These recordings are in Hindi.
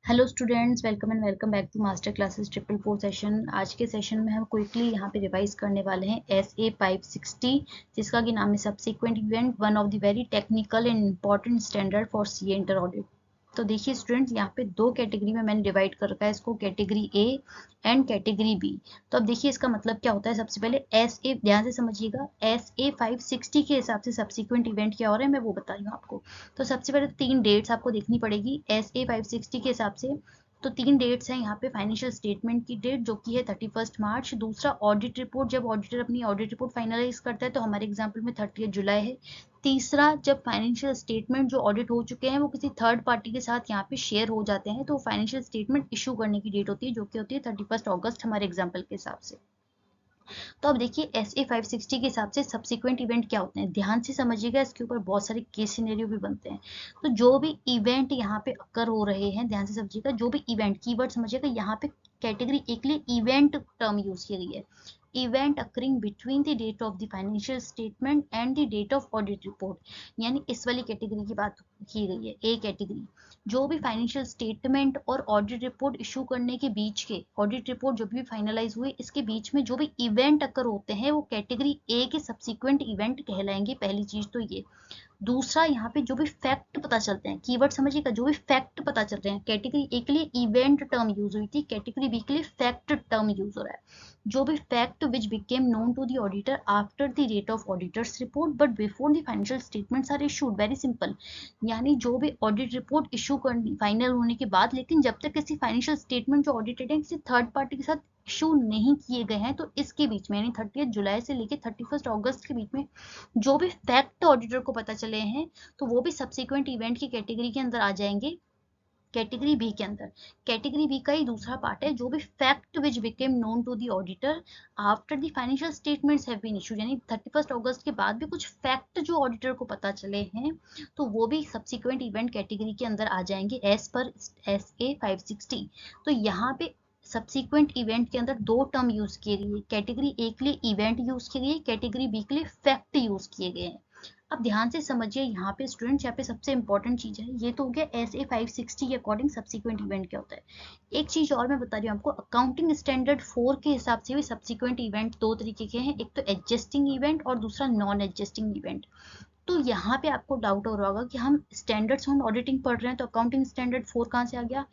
Hello students, welcome back to master classes 444 session. आज के सेशन में हम क्विकली यहाँ पे रिवाइज करने वाले हैं SA 560, जिसका कि नाम है subsequent event, one of the very technical and important standard for CA inter audit. तो देखिए स्टूडेंट्स, यहाँ पे दो कैटेगरी में मैंने डिवाइड कर रखा है इसको, category A and category B. तो अब देखिए इसका मतलब क्या होता है। सबसे पहले SA, ध्यान से समझिएगा, SA 560 के हिसाब से सब्सिक्वेंट इवेंट क्या हो रहा है मैं वो बता रही हूँ आपको। तो सबसे पहले 3 डेट्स आपको देखनी पड़ेगी SA 560 के हिसाब से। तो 3 डेट्स हैं यहाँ पे। फाइनेंशियल स्टेटमेंट की डेट जो कि है 31 मार्च। दूसरा ऑडिट रिपोर्ट, जब ऑडिटर अपनी ऑडिट रिपोर्ट फाइनलाइज करता है तो हमारे एग्जाम्पल में 30 जुलाई है। तीसरा, जब फाइनेंशियल स्टेटमेंट जो ऑडिट हो चुके हैं वो किसी थर्ड पार्टी के साथ यहाँ पे शेयर हो जाते हैं तो फाइनेंशियल स्टेटमेंट इशू करने की डेट होती है, जो कि होती है 31 अगस्त हमारे एग्जाम्पल के हिसाब से। तो अब देखिए SA 560 के हिसाब से सब्सिक्वेंट इवेंट क्या होते हैं, ध्यान से समझिएगा। इसके ऊपर बहुत सारे केस सिनेरियो भी बनते हैं। तो जो भी इवेंट यहाँ पे अकर हो रहे हैं, ध्यान से समझिएगा, जो भी इवेंट, कीवर्ड समझिएगा, यहाँ पे कैटेगरी एक के लिए इवेंट टर्म यूज की गई है। Event occurring between the date of the financial statement and the date of audit report, यानी इस वाली कैटेगरी की बात की गई है। ए कैटेगरी, जो भी फाइनेंशियल स्टेटमेंट और ऑडिट रिपोर्ट इशू करने के बीच के, ऑडिट रिपोर्ट जब भी फाइनलाइज हुई इसके बीच में जो भी इवेंट अकर होते हैं वो कैटेगरी ए के सब्सिक्वेंट इवेंट कहलाएंगे। पहली चीज तो ये। दूसरा, यहाँ पे जो भी फैक्ट पता चलते हैं, कीवर्ड समझिएगा, जो भी फैक्ट पता चल रहे हैं, कैटेगरी ए के लिए इवेंट टर्म यूज हुई थी, कैटेगरी बी के लिए फैक्ट टर्म यूज हो रहा है। जो भी fact which became known to the auditor after the date of auditor's report but before the financial statements are issued, very simple. यानी जो भी ऑडिट रिपोर्ट इशू करनी फाइनल होने के बाद, लेकिन जब तक किसी फाइनेंशियल स्टेटमेंट जो ऑडिटेड है किसी थर्ड पार्टी के साथ इशू नहीं किए गए हैं, तो इसके बीच में यानी 30 जुलाई से लेकर 31 अगस्त के बीच में जो भी फैक्ट ऑडिटर को पता चले हैं तो वो भी सब्सिक्वेंट इवेंट की कैटेगरी के अंदर आ जाएंगे, कैटेगरी बी के अंदर। कैटेगरी बी का ही दूसरा पार्ट है, जो भी fact which became known to the auditor after the financial statements have been issued, यानी 31 अगस्त के बाद भी कुछ फैक्ट जो ऑडिटर को पता चले हैं तो वो भी सब्सिक्वेंट इवेंट कैटेगरी के अंदर आ जाएंगे एज पर SA 560। तो यहाँ पे सब्सिक्वेंट इवेंट के अंदर दो टर्म यूज किए गए, कैटेगरी ए के लिए इवेंट यूज किए गए, कैटेगरी बी के लिए फैक्ट यूज किए गए हैं। अब ध्यान से समझिए यहाँ पे स्टूडेंट्स, यहाँ पे सबसे इंपॉर्टेंट चीज है, ये तो हो गया SA 560 के अकॉर्डिंग सब्सिक्वेंट इवेंट क्या होता है। एक चीज और मैं बता रही हूँ आपको, अकाउंटिंग स्टैंडर्ड 4 के हिसाब से भी सब्सिक्वेंट इवेंट दो तरीके के हैं, एक तो एडजस्टिंग इवेंट और दूसरा नॉन एडजस्टिंग इवेंट। तो यहाँ पे आपको डाउट हो रहा होगा कि हम स्टैंडर्ड्स ऑन ऑडिटिंग पढ़ रहे हैं तो अकाउंटिंग स्टैंडर्ड 4 कहाँ से आ गया।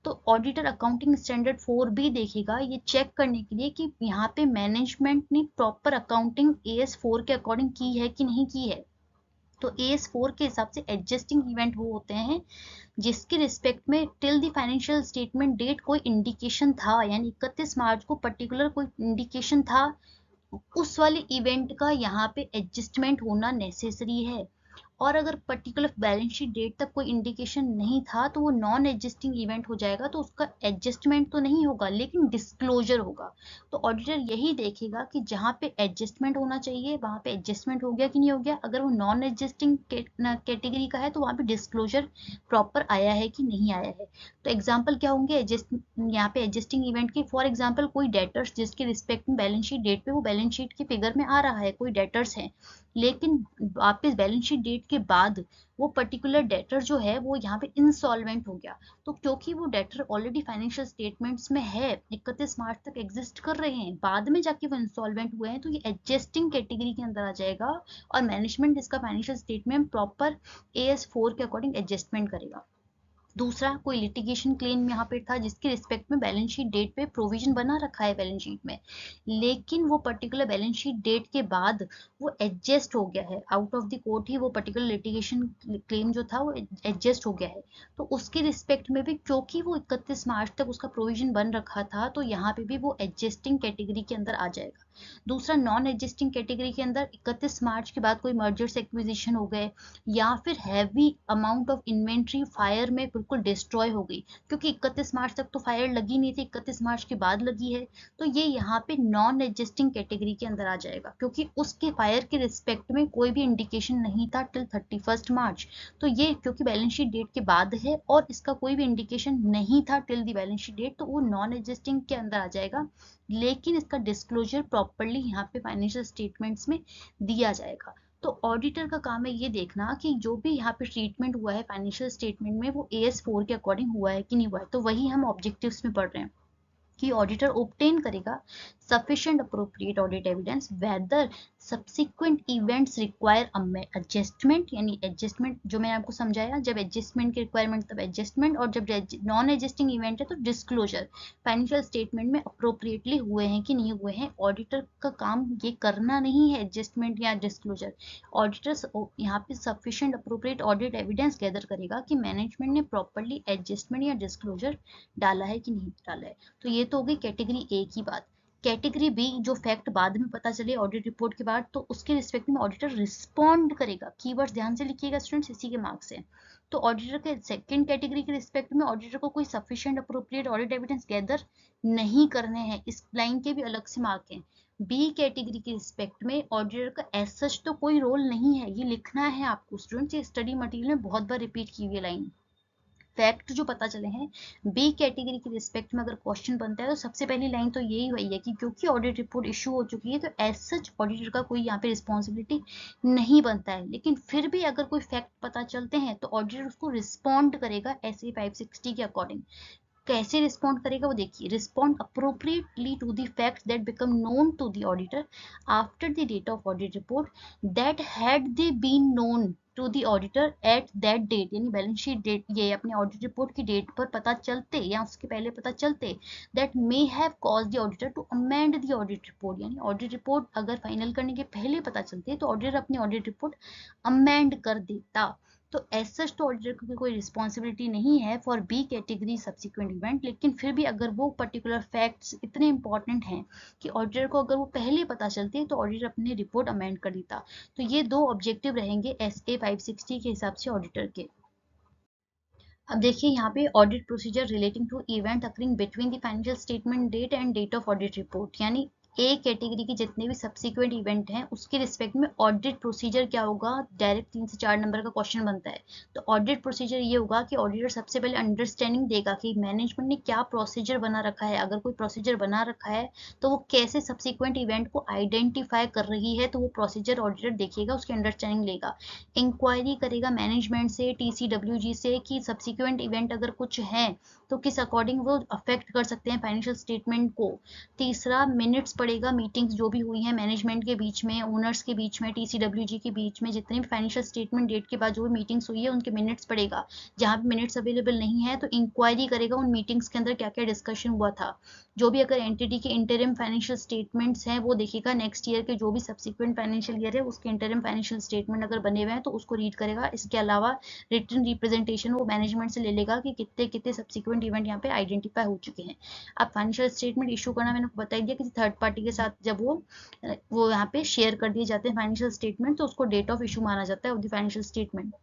तो ऑडिटर अकाउंटिंग स्टैंडर्ड 4 भी देखेगा ये चेक करने के लिए कि यहाँ पे मैनेजमेंट ने प्रॉपर अकाउंटिंग AS 4 के अकॉर्डिंग की है कि नहीं की है। तो AS 4 के हिसाब से एडजस्टिंग इवेंट वो होते हैं जिसके रिस्पेक्ट में till the financial statement date कोई इंडिकेशन था, यानी 31 मार्च को पर्टिकुलर कोई इंडिकेशन था, उस वाले इवेंट का यहाँ पे एडजस्टमेंट होना नेसेसरी है। और अगर पर्टिकुलर बैलेंस शीट डेट तक कोई इंडिकेशन नहीं था तो वो नॉन एडजस्टिंग इवेंट हो जाएगा, तो उसका एडजस्टमेंट तो नहीं होगा लेकिन डिस्क्लोजर होगा। तो ऑडिटर यही देखेगा कि जहाँ पे एडजस्टमेंट होना चाहिए वहाँ पे एडजस्टमेंट हो गया कि नहीं हो गया। अगर वो नॉन एडजस्टिंग कैटेगरी का है तो वहाँ पे डिस्क्लोजर प्रॉपर आया है कि नहीं आया है। तो एग्जाम्पल क्या होंगे एडजस्ट, यहाँ पे एडजस्टिंग इवेंट के, फॉर एग्जाम्पल कोई डेटर्स जिसके रिस्पेक्ट में बैलेंस शीट डेट पे वो बैलेंस शीट के फिगर में आ रहा है, कोई डेटर्स है, लेकिन वापस बैलेंस शीट डेट के बाद वो पर्टिकुलर डेटर जो है वो यहाँ पे इंसॉल्वेंट हो गया। तो क्योंकि वो डेटर ऑलरेडी फाइनेंशियल स्टेटमेंट्स में है, 31 मार्च तक एग्जिस्ट कर रहे हैं, बाद में जाके वो इंसॉल्वेंट हुए हैं, तो ये एडजस्टिंग कैटेगरी के अंदर आ जाएगा और मैनेजमेंट इसका फाइनेंशियल स्टेटमेंट प्रॉपर AS 4 के अकॉर्डिंग एडजस्टमेंट करेगा। दूसरा, कोई लिटिगेशन क्लेम यहाँ पे था जिसके रिस्पेक्ट में बैलेंस शीट डेट पे प्रोविजन बना रखा है बैलेंस शीट में, लेकिन वो पर्टिकुलर बैलेंस शीट डेट के बाद वो एडजस्ट हो गया है, आउट ऑफ द कोर्ट ही वो पर्टिकुलर लिटिगेशन क्लेम जो था वो एडजस्ट हो गया है। तो उसके रिस्पेक्ट में भी क्योंकि वो 31 मार्च तक उसका प्रोविजन बन रखा था तो यहाँ पे भी वो एडजस्टिंग कैटेगरी के अंदर आ जाएगा। दूसरा, नॉन एडजस्टिंग कैटेगरी के अंदर 31 मार्च के बाद कोई मर्जर्स एक्विजिशन हो गए या फिर heavy amount of inventory fire में बिल्कुल डिस्ट्रॉय हो गई, क्योंकि 31 मार्च तक तो फायर लगी नहीं थी, 31 मार्च के बाद लगी है, तो ये यहाँ पे नॉन एडजस्टिंग कैटेगरी के अंदर आ जाएगा क्योंकि उसके फायर के रिस्पेक्ट में कोई भी इंडिकेशन नहीं था टिल 31 मार्च। तो ये क्योंकि बैलेंस शीट डेट के बाद है और इसका कोई भी इंडिकेशन नहीं था till the balance sheet date, तो वो नॉन एडजस्टिंग के अंदर आ जाएगा, लेकिन इसका डिस्क्लोजर प्रॉपरली यहाँ पे फाइनेंशियल स्टेटमेंट्स में दिया जाएगा। तो ऑडिटर का काम है ये देखना कि जो भी यहाँ पे ट्रीटमेंट हुआ है फाइनेंशियल स्टेटमेंट में वो AS4 के अकॉर्डिंग हुआ है कि नहीं हुआ है। तो वही हम ऑब्जेक्टिव्स में पढ़ रहे हैं कि ऑडिटर ऑब्टेन करेगा sufficient appropriate audit evidence whether subsequent events require adjustment, यानी एडजस्टमेंट जो मैंने आपको समझाया, जब एडजस्टमेंट की रिक्वायरमेंट तब एडजस्टमेंट, और जब नॉन एडजस्टिंग इवेंट है तो डिस्क्लोजर फाइनेंशियल स्टेटमेंट में अप्रोप्रिएटली हुए हैं कि नहीं हुए हैं। ऑडिटर का काम ये करना नहीं है एडजस्टमेंट या डिस्क्लोजर। ऑडिटर यहाँ पे sufficient appropriate audit evidence gather करेगा कि मैनेजमेंट ने प्रॉपर्ली एडजस्टमेंट या डिस्क्लोजर डाला है कि नहीं डाला है। तो ये तो हो गई कैटेगरी ए की बात। कैटेगरी बी, जो फैक्ट बाद में पता चले ऑडिट रिपोर्ट के बाद, तो उसके रिस्पेक्ट में ऑडिटर रिस्पॉन्ड करेगा। कीवर्ड्स ध्यान से लिखिएगा स्टूडेंट्स, इसी के मार्क्स है। तो ऑडिटर के सेकंड कैटेगरी के रिस्पेक्ट में ऑडिटर को कोई sufficient appropriate audit evidence gather नहीं करने हैं, इस लाइन के भी अलग से मार्क हैं। बी कैटेगरी के रिस्पेक्ट में ऑडिटर का एज सच तो कोई रोल नहीं है, ये लिखना है आपको स्टूडेंट्स, ये स्टडी मटेरियल में बहुत बार रिपीट की हुई लाइन। फैक्ट जो पता चले हैं बी कैटेगरी के रिस्पेक्ट में अगर क्वेश्चन बनता है तो सबसे पहली लाइन तो यही हुई है कि क्योंकि ऑडिट रिपोर्ट इशू हो चुकी है तो एज सच ऑडिटर का कोई यहाँ पे रिस्पॉन्सिबिलिटी नहीं बनता है। लेकिन फिर भी अगर कोई फैक्ट पता चलते हैं तो ऑडिटर उसको रिस्पॉन्ड करेगा SA 560 के अकॉर्डिंग। कैसे रिस्पॉन्ड करेगा वो देखिए, respond appropriately to the facts that become known to the auditor after the date of audit report that had they been known to the auditor at that date, यानी बैलेंस शीट डेट, ये अपने ऑडिट रिपोर्ट की डेट पर पता चलते या उसके पहले पता चलते, that may have caused the auditor to amend the audit report, यानी ऑडिट रिपोर्ट अगर फाइनल करने के पहले पता चलती है तो ऑडिटर अपनी ऑडिट रिपोर्ट अमेंड कर देता। तो एज सच तो ऑडिटर की कोई रिस्पॉन्सिबिलिटी नहीं है for B category subsequent event. लेकिन फिर भी अगर वो पर्टिकुलर फैक्ट्स इतने इंपॉर्टेंट हैं कि ऑडिटर को अगर वो पहले पता चलती है तो ऑडिटर अपनी रिपोर्ट अमेंड कर देता। तो ये दो ऑब्जेक्टिव रहेंगे SA 560 के हिसाब से ऑडिटर के। अब देखिए यहाँ पे audit procedure relating to event occurring between the financial statement date and date of audit report, यानी ए कैटेगरी के जितने भी सब्सिक्वेंट इवेंट हैं उसके रिस्पेक्ट में ऑडिट प्रोसीजर क्या होगा, डायरेक्ट 3 से 4 नंबर का क्वेश्चन बनता है। तो ऑडिट प्रोसीजर ये होगा कि ऑडिटर सबसे पहले अंडरस्टैंडिंग देगा कि मैनेजमेंट ने क्या प्रोसीजर बना रखा है, अगर कोई प्रोसीजर बना रखा है तो वो कैसे सब्सिक्वेंट इवेंट को आइडेंटिफाई कर रही है, तो वो प्रोसीजर ऑडिटर देखिएगा, उसकी अंडरस्टैंडिंग लेगा। इंक्वायरी करेगा मैनेजमेंट से, TCWG से कि सब्सिक्वेंट इवेंट अगर कुछ है तो किस अकॉर्डिंग वो अफेक्ट कर सकते हैं फाइनेंशियल स्टेटमेंट को। तीसरा, मिनट्स पड़ेगा, मीटिंग्स जो भी हुई हैं मैनेजमेंट के बीच में, ओनर्स के बीच में, TCWG के बीच में, जितने भी फाइनेंशियल स्टेटमेंट डेट के बाद जो भी मीटिंग्स हुई है उनके मिनट्स पड़ेगा। जहाँ पे मिनट्स अवेलेबल नहीं है तो इंक्वायरी करेगा उन मीटिंग्स के अंदर क्या क्या डिस्कशन हुआ था। जो भी अगर एंटिटी के इंटरिम फाइनेंशियल स्टेटमेंट्स हैं वो देखेगा, नेक्स्ट ईयर के जो भी सब्सिक्वेंट फाइनेंशियल ईयर है उसके इंटरिम फाइनेंशियल स्टेटमेंट अगर बने हुए हैं तो उसको रीड करेगा। इसके अलावा रिटन रिप्रेजेंटेशन वो मैनेजमेंट से ले लेगा कि कितने कितने सब्सिक्वेंट इवेंट यहाँ पे आइडेंटिफाई हो चुके हैं। अब फाइनेंशियल स्टेटमेंट इशू करना मैंने बता दिया किसी थर्ड पार्टी के साथ, जब वो यहाँ पे शेयर कर दिए जाते हैं फाइनेंशियल स्टेटमेंट तो उसको डेट ऑफ इशू माना जाता है ऑफ द फाइनेंशियल स्टेटमेंट।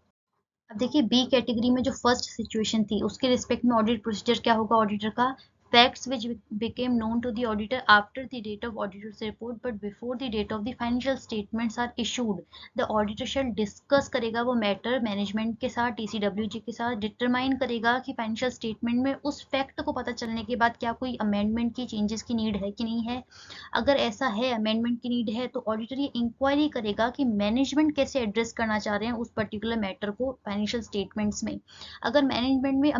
अब देखिए बी कैटेगरी में जो फर्स्ट सिचुएशन थी उसके रिस्पेक्ट में ऑडिट प्रोसीजर क्या होगा ऑडिटर का, facts which became known to the auditor after the date of auditor's report but before the date of the financial statements are issued, the auditor shall discuss करेगा वो मैटर मैनेजमेंट के साथ, TCWG के साथ, डिटरमाइन करेगा कि फाइनेंशियल स्टेटमेंट में उस फैक्ट को पता चलने के बाद क्या कोई अमेंडमेंट की, चेंजेस की नीड है कि नहीं है। अगर ऐसा है, अमेंडमेंट की नीड है, तो ऑडिटर ये इंक्वायरी करेगा कि मैनेजमेंट कैसे एड्रेस करना चाह रहे हैं उस पर्टिकुलर मैटर को फाइनेंशियल स्टेटमेंट्स में। अगर मैनेजमेंट भी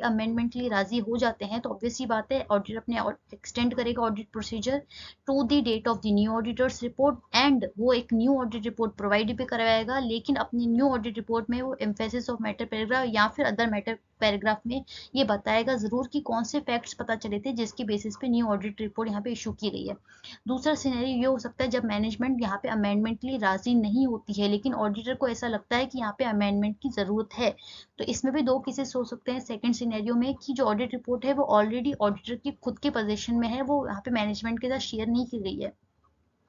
अमेंडमेंट के लिए राजी हो जाते हैं तो ऑब्वियसली बात है ऑडिटर अपने एक्सटेंड करेगा audit procedure to the date of the new auditor's report, and वो एक न्यू ऑडिट रिपोर्ट प्रोवाइड भी करवाएगा। लेकिन अपनी न्यू ऑडिट रिपोर्ट में वो एम्फेसिस ऑफ मैटर पैराग्राफ या फिर अदर मैटर पैराग्राफ में ये बताएगा जरूर कि कौन से फैक्ट्स पता चले थे जिसकी बेसिस पे न्यू ऑडिट रिपोर्ट यहाँ पे इशू की गई है। दूसरा सिनेरियो ये हो सकता है जब मैनेजमेंट यहाँ पे अमेंडमेंट के लिए राजी नहीं होती है लेकिन ऑडिटर को ऐसा लगता है कि यहाँ पे अमेंडमेंट की जरूरत है। तो इसमें भी दो केसेस हो सकते हैं सेकंड सिनेरियो में कि जो ऑडिट रिपोर्ट है वो ऑलरेडी ऑडिटर की खुद के पोजीशन में है, वो यहाँ पे मैनेजमेंट के साथ शेयर नहीं की गई है।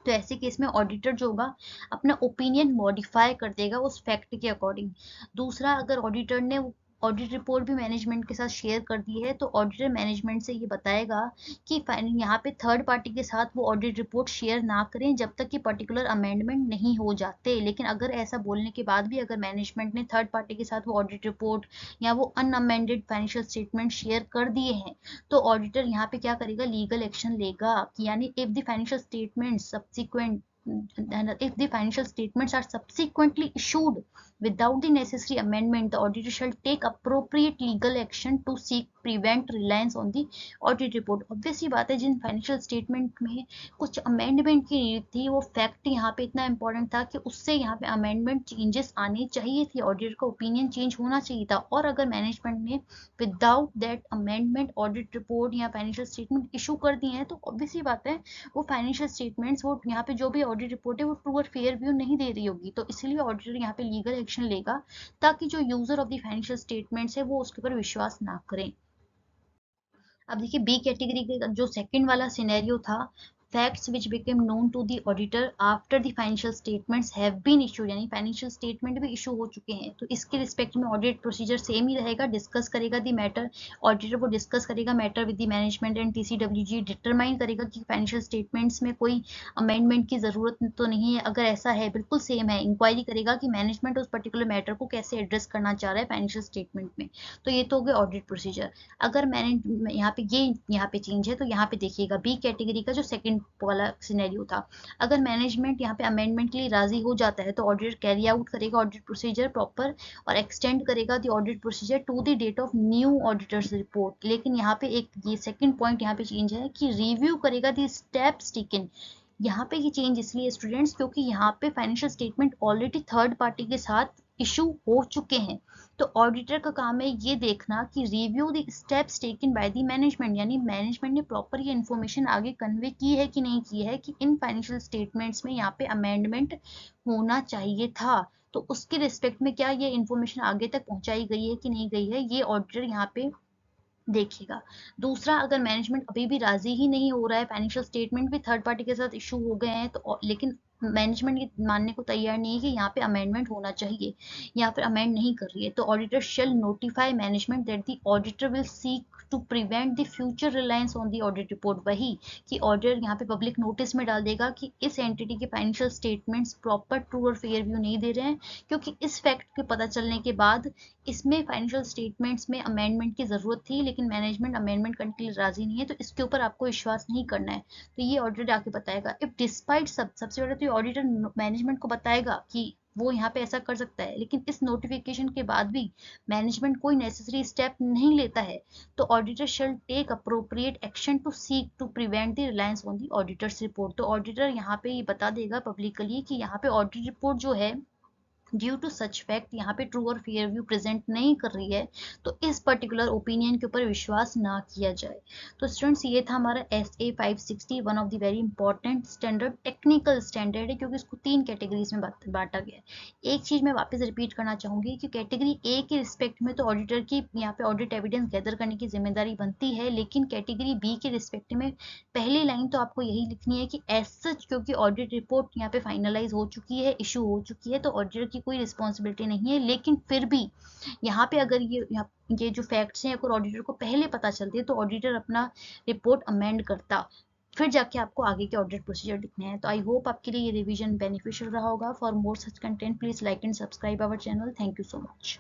तो ऐसे केस में ऑडिटर जो होगा अपना ओपिनियन मॉडिफाई कर देगा उस फैक्ट के अकॉर्डिंग। दूसरा, अगर ऑडिटर ने ऑडिट रिपोर्ट भी मैनेजमेंट के साथ शेयर कर दी है तो ऑडिटर मैनेजमेंट से ये बताएगा कि यहाँ पे थर्ड पार्टी के साथ वो ऑडिट रिपोर्ट शेयर ना करें जब तक कि पर्टिकुलर अमेंडमेंट नहीं हो जाते। लेकिन अगर ऐसा बोलने के बाद भी अगर मैनेजमेंट ने थर्ड पार्टी के साथ वो ऑडिट रिपोर्ट या वो अनअमेंडेड फाइनेंशियल स्टेटमेंट शेयर कर दिए हैं तो ऑडिटर यहाँ पे क्या करेगा, लीगल एक्शन लेगा। यानी if the financial statement subsequent if the financial statements are subsequently issued without the necessary amendment, the auditor shall take appropriate legal action to seek prevent reliance on the audit report. Obvious ही बात है, जिन फाइनेंशियल स्टेटमेंट में कुछ अमेंडमेंट की नीड थी, वो फैक्ट यहाँ पे इतना इंपॉर्टेंट था कि उससे यहाँ पे अमेंडमेंट चेंजेस आने चाहिए थी, ऑडिटर का ओपिनियन चेंज होना चाहिए था। और अगर मैनेजमेंट ने without that amendment audit report या फाइनेंशियल स्टेटमेंट इशू कर दिए हैं, तो ऑब्वियस ही बात है वो फाइनेंशियल स्टेटमेंट्स, वो यहाँ पे जो भी ऑडिट रिपोर्ट है वो ट्रू और फेयर व्यू नहीं दे रही होगी। तो इसलिए ऑडिटर यहाँ पे लीगल एक्शन लेगा ताकि जो user of the financial statements है वो उसके ऊपर विश्वास ना करें। अब देखिए बी कैटेगरी का जो सेकंड वाला सिनेरियो था, facts which became known to the auditor after the financial statements have been issued, यानी फाइनेंशियल स्टेटमेंट भी इशू हो चुके हैं। तो इसके रिस्पेक्ट में ऑडिट प्रोसीजर सेम ही रहेगा, डिस्कस करेगा द मैटर, ऑडिटर वो डिस्कस करेगा matter with the management and TCWG, determine करेगा कि फाइनेंशियल स्टेटमेंट्स में कोई अमेंडमेंट की जरूरत तो नहीं है, अगर ऐसा है बिल्कुल सेम है, इंक्वायरी करेगा कि मैनेजमेंट उस पर्टिकुलर मैटर को कैसे एड्रेस करना चाह रहा है फाइनेंशियल स्टेटमेंट में। तो ये तो हो गया ऑडिट प्रोसीजर। अगर मैंने यहाँ पे यहाँ पे चेंज है, तो यहाँ पे देखिएगा बी कैटेगरी का जो सेकंड वाला सिनेरियो था, अगर मैनेजमेंट यहाँ पे अमेंडमेंट के लिए राजी हो जाता है तो ऑडिटर कैरी आउट करेगा ऑडिट प्रोसीजर प्रॉपर और एक्सटेंड करेगा the audit procedure to the date of new auditor's report. लेकिन यहाँ पे एक ये सेकंड पॉइंट यहाँ पे चेंज है कि रिव्यू करेगा द स्टेप्स टेकन। यहाँ पे ये चेंज इसलिए स्टूडेंट्स क्योंकि यहाँ पे financial statement already third party के साथ इशू हो चुके हैं। तो ऑडिटर का काम है ये देखना कि review the steps taken by the management, यानी मैनेजमेंट ने प्रॉपर ये इन्फॉर्मेशन आगे कन्वे की है कि नहीं की है कि इन फाइनेंशियल स्टेटमेंट्स में यहाँ पे अमेंडमेंट होना चाहिए था। तो उसके रिस्पेक्ट में क्या ये इन्फॉर्मेशन आगे तक पहुंचाई गई है कि नहीं गई है, ये ऑडिटर यहाँ पे देखिएगा। दूसरा, अगर मैनेजमेंट अभी भी राजी ही नहीं हो रहा है, फाइनेंशियल स्टेटमेंट भी थर्ड पार्टी के साथ इशू हो गए हैं, तो लेकिन मैनेजमेंट ये मानने को तैयार नहीं है कि यहाँ पे अमेंडमेंट होना चाहिए या फिर अमेंड नहीं कर रही है, तो auditor shall notify management that the auditor will seek to prevent the future reliance on the audit report. वही कि ऑडिटर यहाँ पे पब्लिक नोटिस में डाल देगा कि इस एंटिटी के फाइनेंशियल स्टेटमेंट्स प्रॉपर ट्रू और फेयर व्यू नहीं दे रहे हैं, क्योंकि इस फैक्ट के पता चलने के बाद इसमें फाइनेंशियल स्टेटमेंट्स में अमेंडमेंट की जरूरत थी लेकिन मैनेजमेंट अमेंडमेंट करने के लिए राजी नहीं है, तो इसके ऊपर आपको विश्वास नहीं करना है। तो ये ऑडिटर आके बताएगा। इफ डिस्पाइट सबसे बड़ा तो ये ऑडिटर मैनेजमेंट को बताएगा कि वो यहाँ पे ऐसा कर सकता है, लेकिन इस नोटिफिकेशन के बाद भी मैनेजमेंट कोई नेसेसरी स्टेप नहीं लेता है, तो auditor shall take appropriate action to seek to prevent the reliance on the auditor's report. तो ऑडिटर यहाँ पे ये बता देगा पब्लिकली कि यहाँ पे ऑडिट रिपोर्ट जो है ड्यू टू सच फैक्ट यहाँ पे ट्रू और फेयर व्यू प्रेजेंट नहीं कर रही है, तो इस पर्टिकुलर ओपिनियन के ऊपर विश्वास ना किया जाए। तो स्टूडेंट्स ये था हमारा SA 560, one of the very important standard, technical standard है क्योंकि इसको 3 कैटेगरीज में बांटा गया है। एक चीज मैं वापस रिपीट करना चाहूंगी कि कैटेगरी ए के रिस्पेक्ट में तो ऑडिटर की यहाँ पे ऑडिट एविडेंस गैदर करने की जिम्मेदारी बनती है, लेकिन कैटेगरी बी के रिस्पेक्ट में पहली लाइन तो आपको यही लिखनी है कि एज सच क्योंकि ऑडिट रिपोर्ट यहाँ पे फाइनलाइज हो चुकी है, इशू हो चुकी है, तो ऑडिटर की कोई रिस्पॉन्सिबिलिटी नहीं है। लेकिन फिर भी यहाँ पे अगर ये जो फैक्ट्स हैं अगर ऑडिटर को पहले पता चलती है तो ऑडिटर अपना रिपोर्ट अमेंड करता, फिर जाके आपको आगे के ऑडिट प्रोसीजर लिखने हैं। तो आई होप आपके लिए ये रिवीजन बेनिफिशियल रहा होगा। For more such content please like and subscribe our channel. Thank you so much.